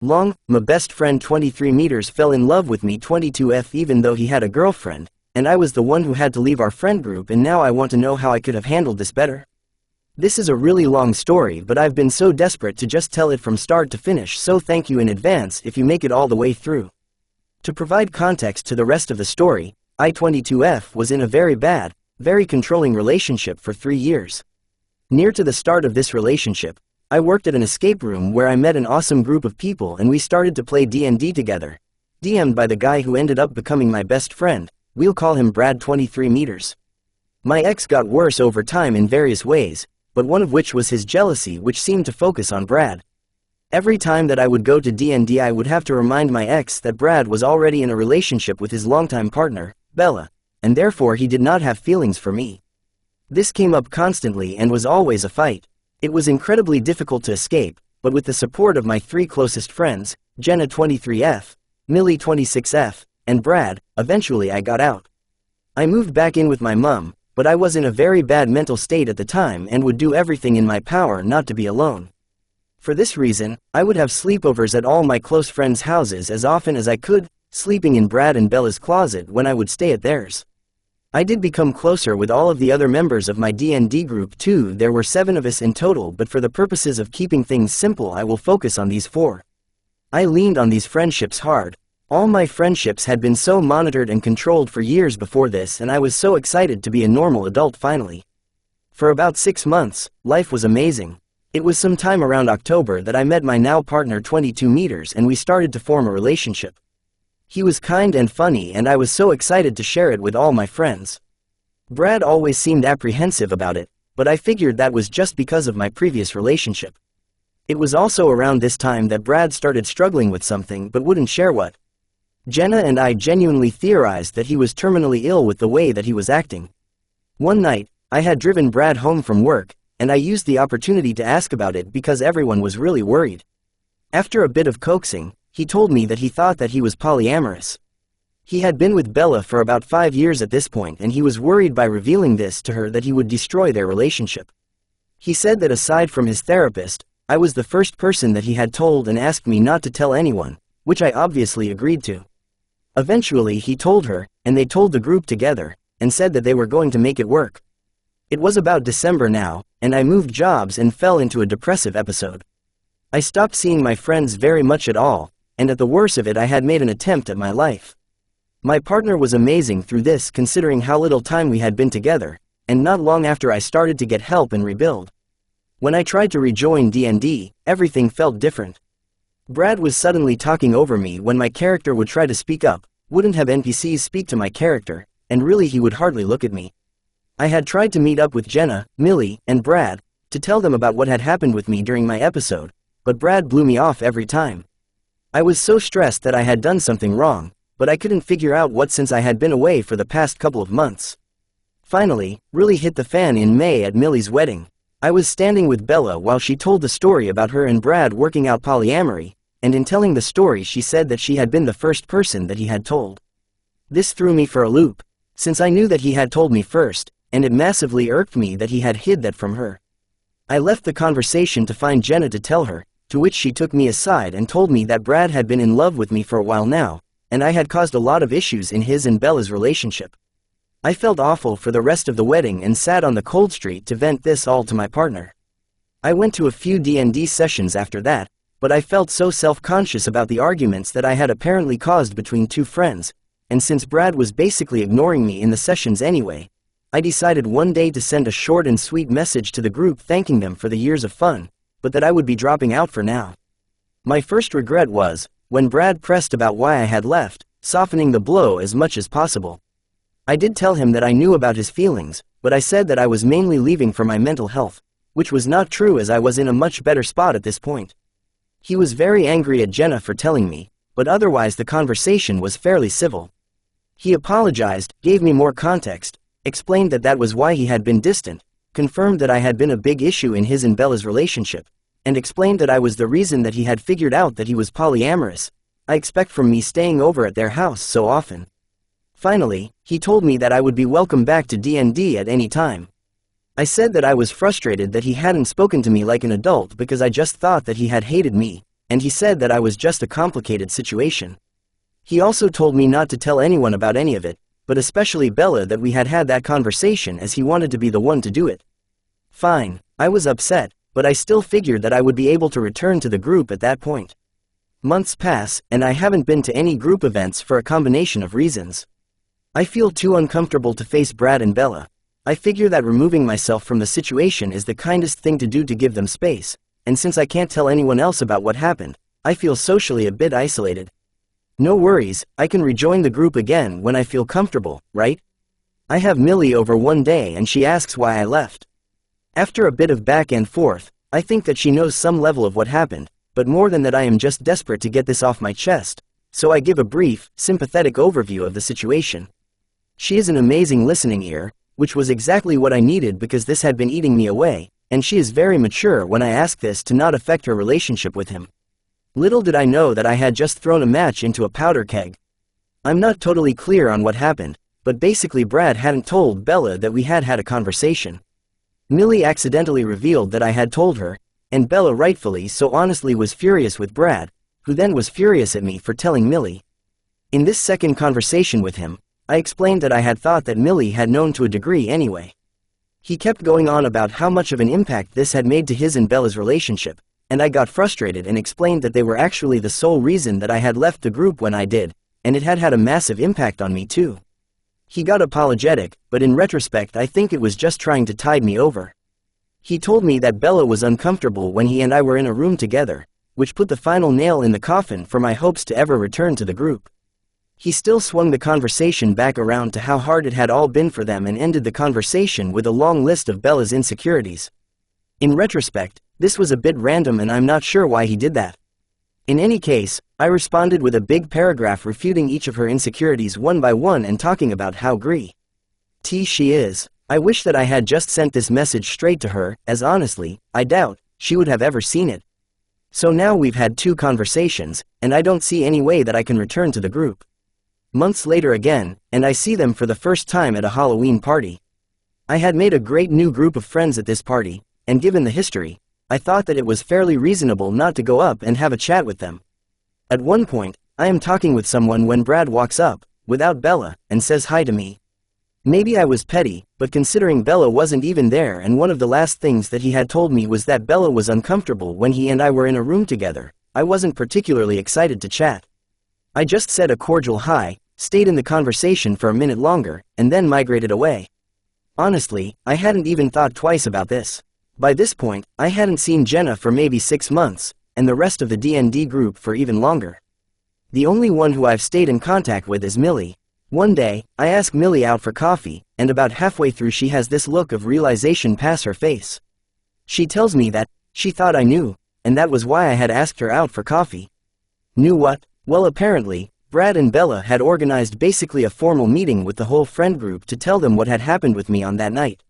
My best friend 23 meters fell in love with me 22f even though he had a girlfriend, and I was the one who had to leave our friend group, and now I want to know how I could have handled this better. This is a really long story, but I've been so desperate to just tell it from start to finish, so thank you in advance if you make it all the way through. To provide context to the rest of the story, I-22F was in a very bad, very controlling relationship for 3 years. Near to the start of this relationship, I worked at an escape room where I met an awesome group of people and we started to play D&D together. DM'd by the guy who ended up becoming my best friend, we'll call him Brad 23 meters. My ex got worse over time in various ways, but one of which was his jealousy, which seemed to focus on Brad. Every time that I would go to D&D, I would have to remind my ex that Brad was already in a relationship with his longtime partner, Bella, and therefore he did not have feelings for me. This came up constantly and was always a fight. It was incredibly difficult to escape, but with the support of my 3 closest friends, Jenna 23F, Millie 26F, and Brad, eventually I got out. I moved back in with my mum, but I was in a very bad mental state at the time and would do everything in my power not to be alone. For this reason, I would have sleepovers at all my close friends' houses as often as I could, sleeping in Brad and Bella's closet when I would stay at theirs. I did become closer with all of the other members of my D&D group too. There were 7 of us in total, but for the purposes of keeping things simple I will focus on these 4. I leaned on these friendships hard. All my friendships had been so monitored and controlled for years before this, and I was so excited to be a normal adult finally. For about 6 months, life was amazing. It was sometime around October that I met my now partner 22 meters and we started to form a relationship. He was kind and funny and I was so excited to share it with all my friends. Brad always seemed apprehensive about it, but I figured that was just because of my previous relationship. It was also around this time that Brad started struggling with something but wouldn't share what. Jenna and I genuinely theorized that he was terminally ill with the way that he was acting. One night, I had driven Brad home from work, and I used the opportunity to ask about it because everyone was really worried. After a bit of coaxing, he told me that he thought that he was polyamorous. He had been with Bella for about 5 years at this point, and he was worried by revealing this to her that he would destroy their relationship. He said that aside from his therapist, I was the first person that he had told and asked me not to tell anyone, which I obviously agreed to. Eventually he told her, and they told the group together, and said that they were going to make it work. It was about December now, and I moved jobs and fell into a depressive episode. I stopped seeing my friends very much at all, and at the worst of it I had made an attempt at my life. My partner was amazing through this considering how little time we had been together, and not long after I started to get help and rebuild. When I tried to rejoin D&D, everything felt different. Brad was suddenly talking over me when my character would try to speak up, wouldn't have NPCs speak to my character, and really he would hardly look at me. I had tried to meet up with Jenna, Millie, and Brad, to tell them about what had happened with me during my episode, but Brad blew me off every time. I was so stressed that I had done something wrong, but I couldn't figure out what since I had been away for the past couple of months. Finally, really hit the fan in May at Millie's wedding. I was standing with Bella while she told the story about her and Brad working out polyamory, and in telling the story she said that she had been the first person that he had told. This threw me for a loop, since I knew that he had told me first, and it massively irked me that he had hid that from her. I left the conversation to find Jenna to tell her, to which she took me aside and told me that Brad had been in love with me for a while now, and I had caused a lot of issues in his and Bella's relationship. I felt awful for the rest of the wedding and sat on the cold street to vent this all to my partner. I went to a few D&D sessions after that, but I felt so self-conscious about the arguments that I had apparently caused between 2 friends, and since Brad was basically ignoring me in the sessions anyway, I decided one day to send a short and sweet message to the group thanking them for the years of fun, but that I would be dropping out for now. My first regret was, when Brad pressed about why I had left, softening the blow as much as possible. I did tell him that I knew about his feelings, but I said that I was mainly leaving for my mental health, which was not true as I was in a much better spot at this point. He was very angry at Jenna for telling me, but otherwise the conversation was fairly civil. He apologized, gave me more context, explained that that was why he had been distant, confirmed that I had been a big issue in his and Bella's relationship, and explained that I was the reason that he had figured out that he was polyamorous. I expect from me staying over at their house so often. Finally, he told me that I would be welcome back to D&D at any time. I said that I was frustrated that he hadn't spoken to me like an adult because I just thought that he had hated me, and he said that I was just a complicated situation. He also told me not to tell anyone about any of it, but especially Bella, that we had had that conversation, as he wanted to be the one to do it. Fine, I was upset, but I still figured that I would be able to return to the group at that point. Months pass, and I haven't been to any group events for a combination of reasons. I feel too uncomfortable to face Brad and Bella. I figure that removing myself from the situation is the kindest thing to do to give them space, and since I can't tell anyone else about what happened, I feel socially a bit isolated. No worries, I can rejoin the group again when I feel comfortable, right? I have Millie over one day and she asks why I left. After a bit of back and forth, I think that she knows some level of what happened, but more than that I am just desperate to get this off my chest, so I give a brief, sympathetic overview of the situation. She is an amazing listening ear, which was exactly what I needed because this had been eating me away, and she is very mature when I ask this to not affect her relationship with him. Little did I know that I had just thrown a match into a powder keg. I'm not totally clear on what happened, but basically Brad hadn't told Bella that we had had a conversation. Millie accidentally revealed that I had told her, and Bella rightfully so honestly was furious with Brad, who then was furious at me for telling Millie. In this second conversation with him, I explained that I had thought that Millie had known to a degree anyway. He kept going on about how much of an impact this had made to his and Bella's relationship, and I got frustrated and explained that they were actually the sole reason that I had left the group when I did, and it had had a massive impact on me too. He got apologetic, but in retrospect I think it was just trying to tide me over. He told me that Bella was uncomfortable when he and I were in a room together, which put the final nail in the coffin for my hopes to ever return to the group. He still swung the conversation back around to how hard it had all been for them and ended the conversation with a long list of Bella's insecurities. In retrospect, this was a bit random and I'm not sure why he did that. In any case, I responded with a big paragraph refuting each of her insecurities one by one and talking about how great she is. I wish that I had just sent this message straight to her, as honestly, I doubt she would have ever seen it. So now we've had 2 conversations, and I don't see any way that I can return to the group. Months later again, and I see them for the first time at a Halloween party. I had made a great new group of friends at this party, and given the history, I thought that it was fairly reasonable not to go up and have a chat with them. At one point, I am talking with someone when Brad walks up, without Bella, and says hi to me. Maybe I was petty, but considering Bella wasn't even there and one of the last things that he had told me was that Bella was uncomfortable when he and I were in a room together, I wasn't particularly excited to chat. I just said a cordial hi, stayed in the conversation for a minute longer, and then migrated away. Honestly, I hadn't even thought twice about this. By this point, I hadn't seen Jenna for maybe 6 months, and the rest of the D&D group for even longer. The only one who I've stayed in contact with is Millie. One day, I ask Millie out for coffee, and about halfway through she has this look of realization pass her face. She tells me that she thought I knew, and that was why I had asked her out for coffee. Knew what? Well, apparently, Brad and Bella had organized basically a formal meeting with the whole friend group to tell them what had happened with me on that night.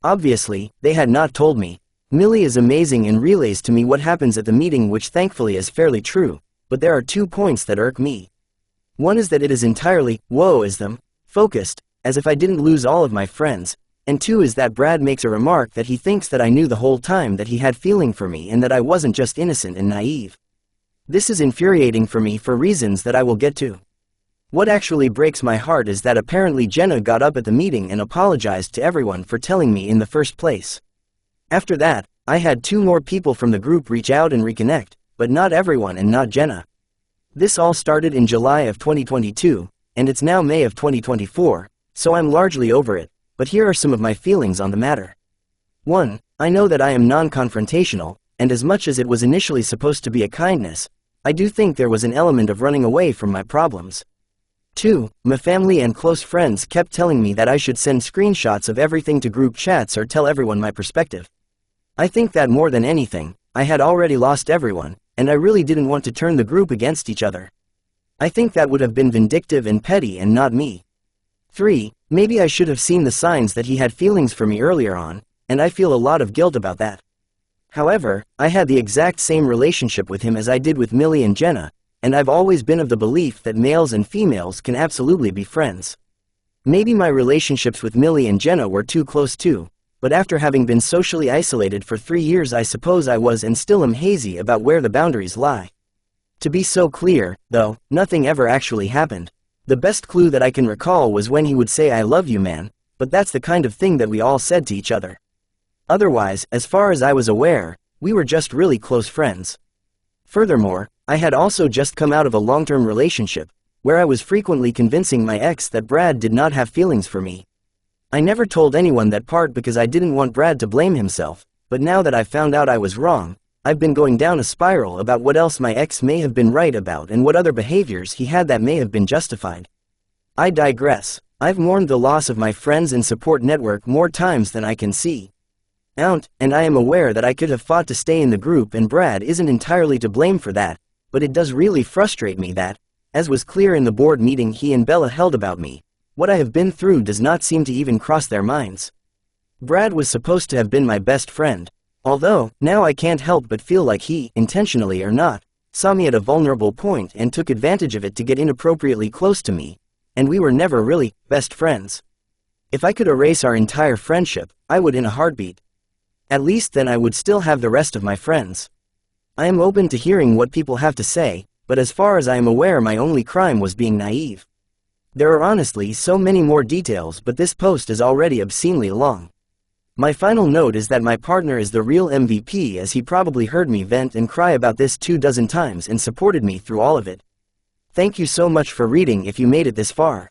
Obviously, they had not told me. Millie is amazing and relays to me what happens at the meeting, which thankfully is fairly true, but there are 2 points that irk me. One is that it is entirely, woe-ism, focused, as if I didn't lose all of my friends, and 2 is that Brad makes a remark that he thinks that I knew the whole time that he had feeling for me and that I wasn't just innocent and naive. This is infuriating for me for reasons that I will get to. What actually breaks my heart is that apparently Jenna got up at the meeting and apologized to everyone for telling me in the first place. After that, I had 2 more people from the group reach out and reconnect, but not everyone and not Jenna. This all started in July of 2022, and it's now May of 2024, so I'm largely over it, but here are some of my feelings on the matter. 1. I know that I am non-confrontational, and as much as it was initially supposed to be a kindness, I do think there was an element of running away from my problems. 2. My family and close friends kept telling me that I should send screenshots of everything to group chats or tell everyone my perspective. I think that more than anything, I had already lost everyone, and I really didn't want to turn the group against each other. I think that would have been vindictive and petty and not me. 3. Maybe I should have seen the signs that he had feelings for me earlier on, and I feel a lot of guilt about that. However, I had the exact same relationship with him as I did with Millie and Jenna, and I've always been of the belief that males and females can absolutely be friends. Maybe my relationships with Millie and Jenna were too close too, but after having been socially isolated for 3 years I suppose I was and still am hazy about where the boundaries lie. To be so clear, though, nothing ever actually happened. The best clue that I can recall was when he would say "I love you, man," but that's the kind of thing that we all said to each other. Otherwise, as far as I was aware, we were just really close friends. Furthermore, I had also just come out of a long-term relationship, where I was frequently convincing my ex that Brad did not have feelings for me. I never told anyone that part because I didn't want Brad to blame himself, but now that I've found out I was wrong, I've been going down a spiral about what else my ex may have been right about and what other behaviors he had that may have been justified. I digress. I've mourned the loss of my friends and support network more times than I can see. And I am aware that I could have fought to stay in the group and Brad isn't entirely to blame for that, but it does really frustrate me that, as was clear in the board meeting he and Bella held about me, what I have been through does not seem to even cross their minds. Brad was supposed to have been my best friend, although, now I can't help but feel like he, intentionally or not, saw me at a vulnerable point and took advantage of it to get inappropriately close to me, and we were never really best friends. If I could erase our entire friendship, I would in a heartbeat. At least then I would still have the rest of my friends. I am open to hearing what people have to say, but as far as I am aware my only crime was being naive. There are honestly so many more details, but this post is already obscenely long. My final note is that my partner is the real MVP, as he probably heard me vent and cry about this 24 times and supported me through all of it. Thank you so much for reading if you made it this far.